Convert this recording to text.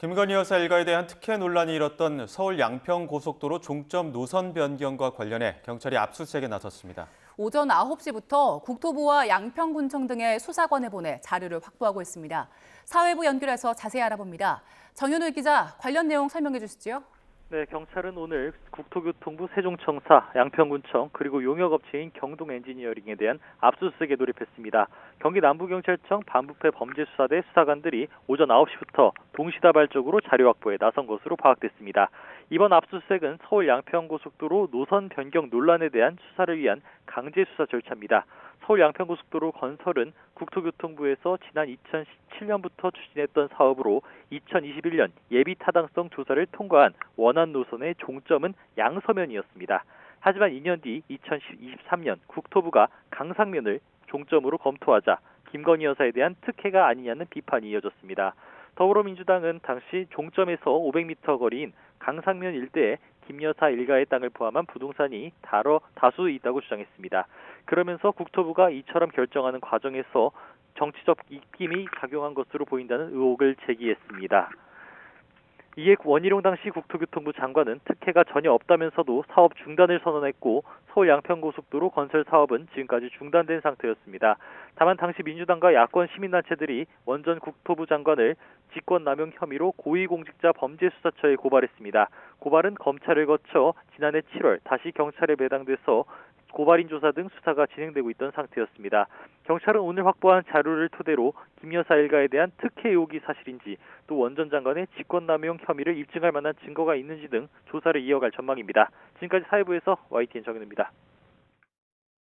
김건희 여사 일가에 대한 특혜 논란이 일었던 서울 양평고속도로 종점 노선 변경과 관련해 경찰이 압수수색에 나섰습니다. 오전 9시부터 국토부와 양평군청 등의 수사관을 보내 자료를 확보하고 있습니다. 사회부 연결해서 자세히 알아봅니다. 정현우 기자, 관련 내용 설명해 주시죠. 네, 경찰은 오늘 국토교통부 세종청사, 양평군청 그리고 용역업체인 경동엔지니어링에 대한 압수수색에 돌입했습니다. 경기 남부경찰청 반부패 범죄수사대 수사관들이 오전 9시부터 동시다발적으로 자료 확보에 나선 것으로 파악됐습니다. 이번 압수수색은 서울 양평고속도로 노선 변경 논란에 대한 수사를 위한 강제 수사 절차입니다. 서울 양평고속도로 건설은 국토교통부에서 지난 2017년부터 추진했던 사업으로 2021년 예비 타당성 조사를 통과한 원안 노선의 종점은 양서면이었습니다. 하지만 2년 뒤 2023년 국토부가 강상면을 종점으로 검토하자 김건희 여사에 대한 특혜가 아니냐는 비판이 이어졌습니다. 더불어민주당은 당시 종점에서 500m 거리인 강상면 일대에 김 여사 일가의 땅을 포함한 부동산이 다수 있다고 주장했습니다. 그러면서 국토부가 이처럼 결정하는 과정에서 정치적 입김이 작용한 것으로 보인다는 의혹을 제기했습니다. 이에 원희룡 당시 국토교통부 장관은 특혜가 전혀 없다면서도 사업 중단을 선언했고 서울 양평고속도로 건설 사업은 지금까지 중단된 상태였습니다. 다만 당시 민주당과 야권 시민단체들이 원전 국토부 장관을 직권남용 혐의로 고위공직자 범죄수사처에 고발했습니다. 고발은 검찰을 거쳐 지난해 7월 다시 경찰에 배당돼서 고발인 조사 등 수사가 진행되고 있던 상태였습니다. 경찰은 오늘 확보한 자료를 토대로 김 여사 일가에 대한 특혜 의혹이 사실인지 또 원전 장관의 직권남용 혐의를 입증할 만한 증거가 있는지 등 조사를 이어갈 전망입니다. 지금까지 사회부에서 YTN 정현우입니다.